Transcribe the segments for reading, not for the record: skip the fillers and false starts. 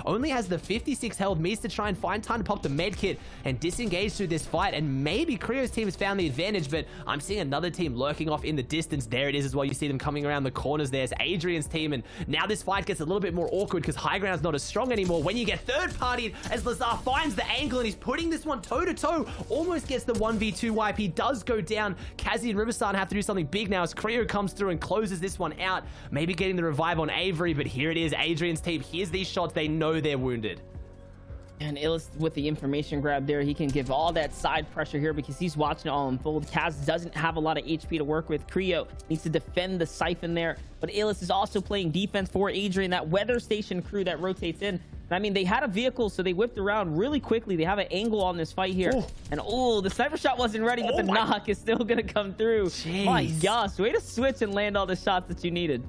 only has the 56 health, needs to try and find time to pop the med kit and disengage through this fight, and maybe Creo's team has found the advantage, but I'm seeing another team lurking off in the distance. There it is as well. You see them coming around the corners. There's Adrian's team, and now this fight gets a little bit more awkward because high ground's not as strong anymore when you get third-partied as Lazar finds the angle, and he's putting this one toe-to-toe, almost gets the 1v2 wipe. He does go down. Kazi and Riverside have to do something big now as Creo comes through and closes this one out, maybe getting the revive on Avery, but here it is. Adrian's team hears these shots. They know they're wounded. And Illis with the information grab there, he can give all that side pressure here because he's watching it all unfold. Kaz doesn't have a lot of HP to work with. Creo needs to defend the siphon there, but Illis is also playing defense for Adrian, that weather station crew that rotates in. I mean, they had a vehicle, so they whipped around really quickly. They have an angle on this fight here. Oh. And the sniper shot wasn't ready, but the knock is still gonna come through. Jeez. My gosh, way to switch and land all the shots that you needed.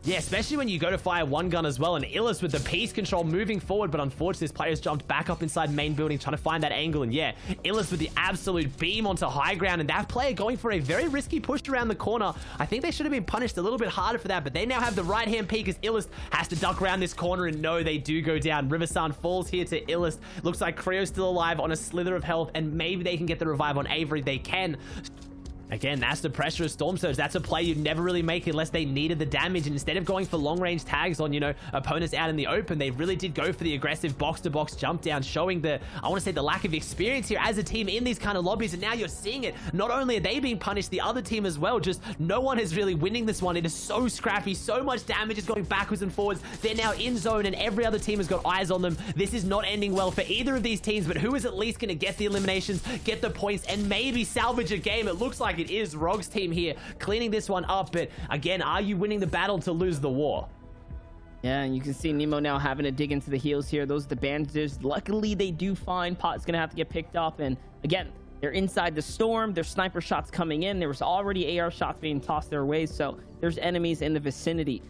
Yeah, especially when you go to fire one gun as well, and Illis with the piece control moving forward, but unfortunately this player's jumped back up inside main building trying to find that angle, and yeah, Illis with the absolute beam onto high ground, and that player going for a very risky push around the corner. I think they should have been punished a little bit harder for that, but they now have the right hand peek as Illis has to duck around this corner, and no, they do go down. Riversan falls here to Illis. Looks like Creo's still alive on a slither of health, and maybe they can get the revive on Avery. They can. Again, that's the pressure of Storm Surge. That's a play you'd never really make unless they needed the damage. And instead of going for long-range tags on, you know, opponents out in the open, they really did go for the aggressive box-to-box jump down, showing the, I want to say, the lack of experience here as a team in these kind of lobbies. And now you're seeing it. Not only are they being punished, the other team as well. Just no one is really winning this one. It is so scrappy. So much damage is going backwards and forwards. They're now in zone, and every other team has got eyes on them. This is not ending well for either of these teams, but who is at least going to get the eliminations, get the points, and maybe salvage a game? It looks like it is Rog's team here cleaning this one up, but again, are you winning the battle to lose the war? Yeah, and you can see Nemo now having to dig into the heels here. Those are the bandages. Luckily, they do find Pot's gonna have to get picked up, and again, they're inside the storm. There's sniper shots coming in. There was already AR shots being tossed their way, so there's enemies in the vicinity.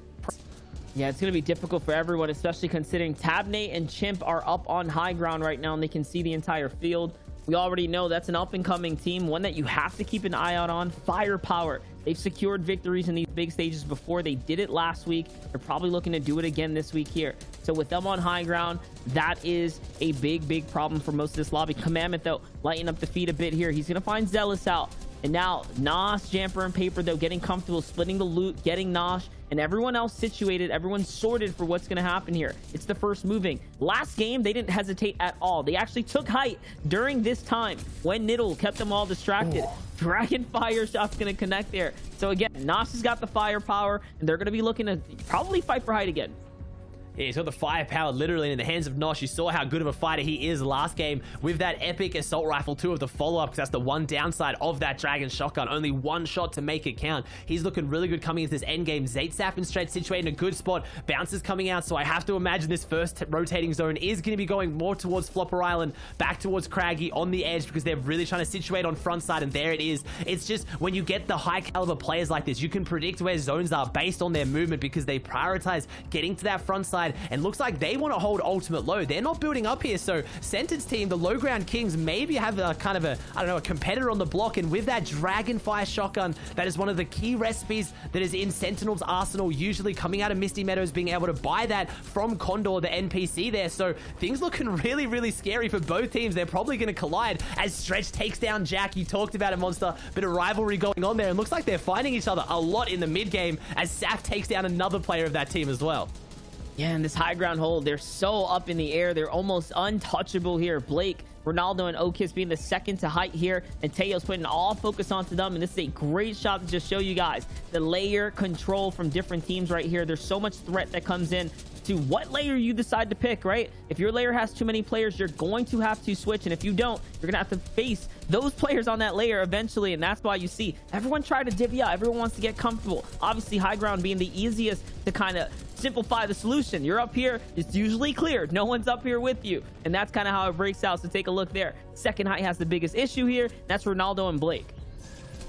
Yeah, it's going to be difficult for everyone, especially considering Tabnate and Chimp are up on high ground right now, and they can see the entire field. We already know that's an up-and-coming team, one that you have to keep an eye out on. Firepower. They've secured victories in these big stages before. They did it last week. They're probably looking to do it again this week here. So with them on high ground, that is a big problem for most of this lobby. Commandment, though, lighting up the feet a bit here. He's going to find Zealous out. And now Nosh, Jamper, and Paper, though, getting comfortable, splitting the loot, getting Nosh, and everyone else situated, everyone sorted for what's going to happen here. It's the first moving. Last game, they didn't hesitate at all. They actually took height during this time when Niddle kept them all distracted. Dragon Fire shot's going to connect there. So again, Nosh has got the firepower, and they're going to be looking to probably fight for height again. Yeah, he's got the firepower literally in the hands of Nosh. You saw how good of a fighter he is last game with that epic assault rifle, too, of the follow-up, because that's the one downside of that Dragon shotgun. Only one shot to make it count. He's looking really good coming into this endgame. Zaitsaf and Stretch situated in a good spot. Bounces coming out, so I have to imagine this first rotating zone is going to be going more towards Flopper Island, back towards Craggy on the edge, because they're really trying to situate on front side, and there it is. It's just, when you get the high caliber players like this, you can predict where zones are based on their movement, because they prioritize getting to that front side, and looks like they want to hold ultimate low. They're not building up here, so Sentence team, the low ground kings, maybe have a kind of a, I don't know, a competitor on the block, and with that Dragonfire shotgun, that is one of the key recipes that is in Sentinel's arsenal, usually coming out of Misty Meadows, being able to buy that from Condor, the NPC there. So things looking really scary for both teams. They're probably going to collide as Stretch takes down Jack. You talked about it, Monster. Bit of rivalry going on there, and looks like they're finding each other a lot in the mid game as Saf takes down another player of that team as well. Yeah, and this high ground hold, they're so up in the air. They're almost untouchable here. Blake, Ronaldo, and Okis being the second to height here, and Teo's putting all focus onto them, and this is a great shot to just show you guys the layer control from different teams right here. There's so much threat that comes in to what layer you decide to pick, right? If your layer has too many players, you're going to have to switch, and if you don't, you're gonna have to face those players on that layer eventually, and that's why you see everyone try to divvy up. Everyone wants to get comfortable. Obviously, high ground being the easiest to kind of simplify the solution. You're up here, it's usually cleared. No one's up here with you, and that's kind of how it breaks out. So take a look there. Second height has the biggest issue here. That's Ronaldo and Blake.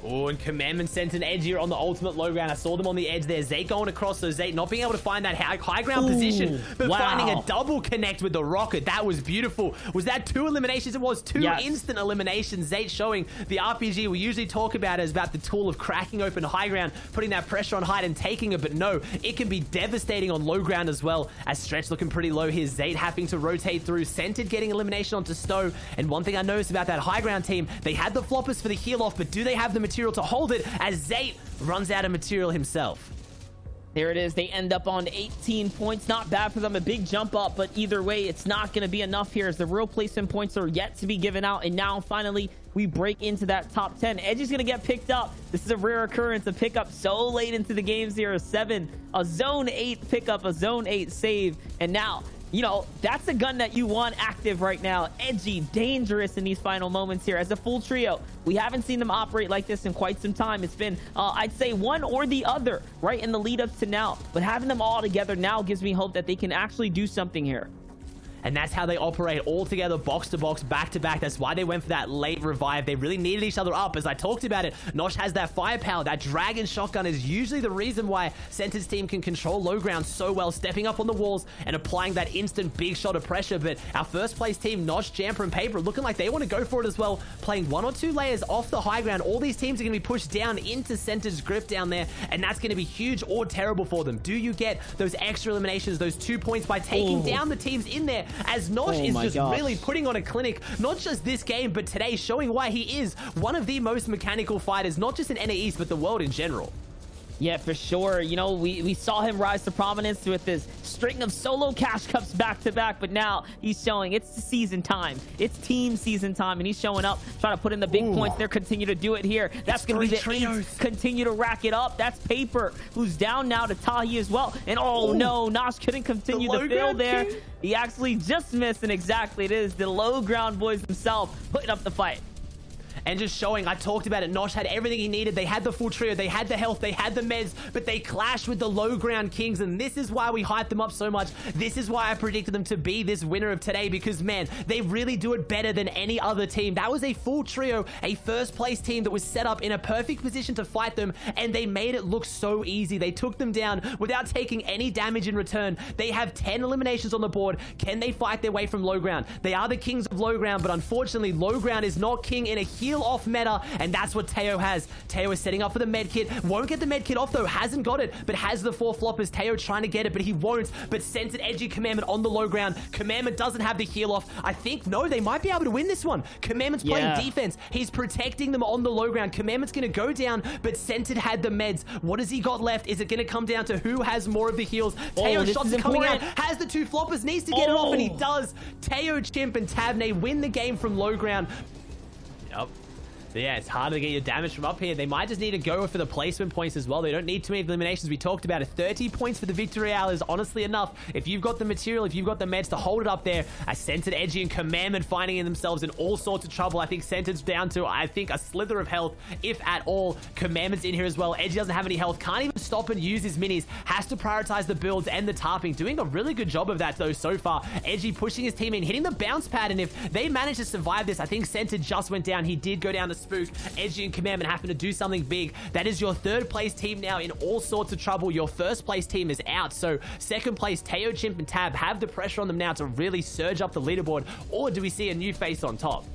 Oh, and Commandment sent an edge here on the ultimate low ground. I saw them on the edge there. Zate going across, so Zate not being able to find that high ground position, but finding a double connect with the rocket. That was beautiful. Was that 2 eliminations? It was 2 instant eliminations. Zate showing the RPG we usually talk about as about the tool of cracking open high ground, putting that pressure on height and taking it, but no, it can be devastating on low ground as well. As Stretch looking pretty low here. Zate having to rotate through. Scented getting elimination onto Stowe. And one thing I noticed about that high ground team, they had the floppers for the heal off, but do they have the material to hold it as Zate runs out of material himself? There it is. They end up on 18 points. Not bad for them. A big jump up, but either way, it's not going to be enough here as the real placement points are yet to be given out. And now, finally, we break into that top 10. Edge is going to get picked up. This is a rare occurrence, a pickup so late into the games here. A zone 8 pickup, a zone 8 save. And now, you know, that's a gun that you want active right now. Edgy, dangerous in these final moments here as a full trio. We haven't seen them operate like this in quite some time. It's been, I'd say, one or the other right in the lead up to now. But having them all together now gives me hope that they can actually do something here. And that's how they operate all together, box to box, back to back. That's why they went for that late revive. They really needed each other up. As I talked about it, Nosh has that firepower. That dragon shotgun is usually the reason why Center's team can control low ground so well, stepping up on the walls and applying that instant big shot of pressure. But our first place team, Nosh, Jamper, and Paper, looking like they want to go for it as well, playing 1 or 2 layers off the high ground. All these teams are going to be pushed down into Center's grip down there, and that's going to be huge or terrible for them. Do you get those extra eliminations, those 2 points by taking down the teams in there, as Nosh is just really putting on a clinic, not just this game, but today, showing why he is one of the most mechanical fighters, not just in NA East, but the world in general. Yeah, for sure. You know, we saw him rise to prominence with this string of solo cash cups back to back, but now he's showing it's season time. It's team season time, and he's showing up, trying to put in the big points there, continue to do it here. That's going to be the trios. Continue to rack it up. That's Paper, who's down now to Tahi as well. And oh no, Nosh couldn't continue the fill there. He actually just missed, and exactly it is the low ground boys themselves putting up the fight. And just showing, I talked about it, Nosh had everything he needed. They had the full trio, they had the health, they had the meds, but they clashed with the low ground kings, and this is why we hyped them up so much. This is why I predicted them to be this winner of today, because man, they really do it better than any other team. That was a full trio, a first place team that was set up in a perfect position to fight them, and they made it look so easy. They took them down without taking any damage in return. They have 10 eliminations on the board. Can they fight their way from low ground? They are the kings of low ground, but unfortunately, low ground is not king in a heal off meta, and that's what Teo has. Teo is setting up for the med kit. Won't get the med kit off though, hasn't got it, but has the 4 floppers. Teo trying to get it, but he won't. But sends an edgy Commandment on the low ground. Commandment doesn't have the heal off. I think, no, they might be able to win this one. Commandment's playing defense. He's protecting them on the low ground. Commandment's going to go down, but Scented had the meds. What has he got left? Is it going to come down to who has more of the heals? Teo shots are coming out, has the 2 floppers, needs to get it off, and he does. Teo, Chimp, and Tavne win the game from low ground. Yep. Yeah, it's harder to get your damage from up here. They might just need to go for the placement points as well. They don't need too many eliminations. We talked about it. 30 points for the victory hour is honestly enough. If you've got the material, if you've got the meds to hold it up there, a Scented, Edgy, and Commandment finding in themselves in all sorts of trouble. I think Scented's down to, I think, a slither of health, if at all. Commandment's in here as well. Edgy doesn't have any health. Can't even stop and use his minis. Has to prioritize the builds and the tarping. Doing a really good job of that, though, so far. Edgy pushing his team in, hitting the bounce pad, and if they manage to survive this, I think Scented just went down. He did go down to Spook. Edgy and Commandment having to do something big. That is your 3rd place team now in all sorts of trouble. Your 1st place team is out. So 2nd place, Teo, Chimp, and Tab have the pressure on them now to really surge up the leaderboard. Or do we see a new face on top?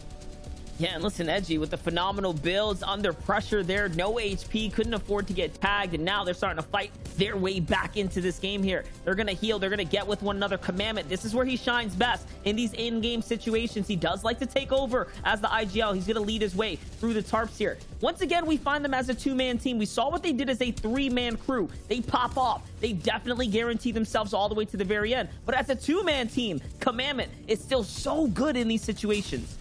Yeah, and listen, Edgy with the phenomenal builds, under pressure there, no HP, couldn't afford to get tagged, and now they're starting to fight their way back into this game here. They're going to heal, they're going to get with one another. Commandment, this is where he shines best in these in-game situations. He does like to take over as the IGL. He's going to lead his way through the tarps here. Once again, we find them as a 2-man team. We saw what they did as a 3-man crew. They pop off. They definitely guarantee themselves all the way to the very end. But as a 2-man team, Commandment is still so good in these situations.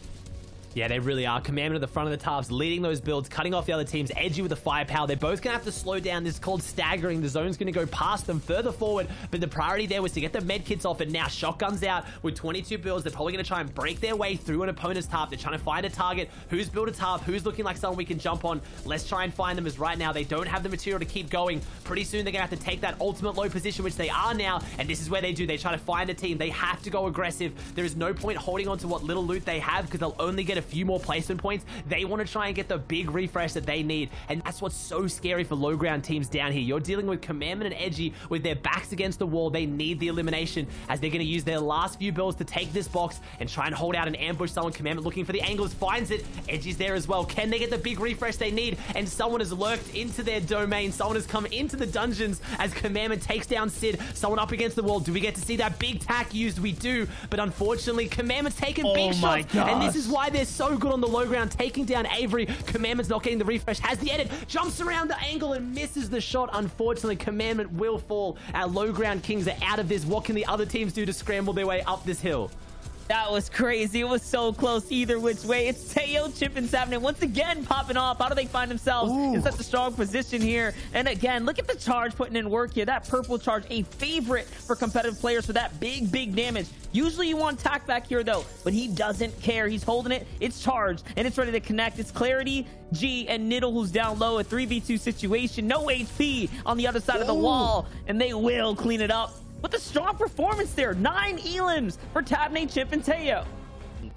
Yeah, they really are. Commandment at the front of the tarps, leading those builds, cutting off the other teams. Edgy with the firepower. They're both going to have to slow down. This is called staggering. The zone's going to go past them further forward, but the priority there was to get the med kits off, and now Shotgun's out with 22 builds. They're probably going to try and break their way through an opponent's tarp. They're trying to find a target. Who's built a tarp? Who's looking like someone we can jump on? Let's try and find them, as right now they don't have the material to keep going. Pretty soon they're going to have to take that ultimate low position, which they are now, and this is where they do. They try to find a team. They have to go aggressive. There is no point holding on to what little loot they have, because they'll only get a few more placement points. They want to try and get the big refresh that they need, and that's what's so scary for low ground teams down here. You're dealing with Commandment and Edgy with their backs against the wall. They need the elimination as they're going to use their last few builds to take this box and try and hold out and ambush someone. Commandment looking for the angles, finds it. Edgy's there as well. Can they get the big refresh they need? And someone has lurked into their domain. Someone has come into the dungeons as Commandment takes down Sid. Someone up against the wall. Do we get to see that big tack used? We do, but unfortunately Commandment's taken big shots, and this is why they're so good on the low ground, taking down Avery. Commandment's not getting the refresh, has the edit, jumps around the angle and misses the shot. Unfortunately, Commandment will fall. Our low ground kings are out of this. What can the other teams do to scramble their way up this hill? That was crazy. It was so close either which way. It's Teo, Chip, and Savnet once again popping off. How do they find themselves in such a strong position here? And again, look at the charge putting in work here. That purple charge, a favorite for competitive players for that big damage. Usually you want tack back here though, but he doesn't care. He's holding it. It's charged and it's ready to connect. It's Clarity, G, and Niddle who's down low. A 3v2 situation. No HP on the other side of the wall, and they will clean it up. But the strong performance there, 9 elims for Tabney, Chip, and Teo.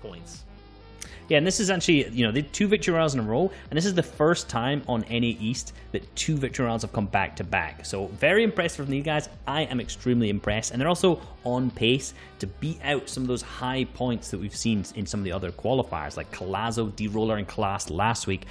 Points. Yeah, and this is actually, you know, they 2 victory rounds in a row, and this is the first time on NA East that 2 victory rounds have come back to back. So very impressive from these guys. I am extremely impressed, and they're also on pace to beat out some of those high points that we've seen in some of the other qualifiers, like Colazo, D-Roller, and Class last week.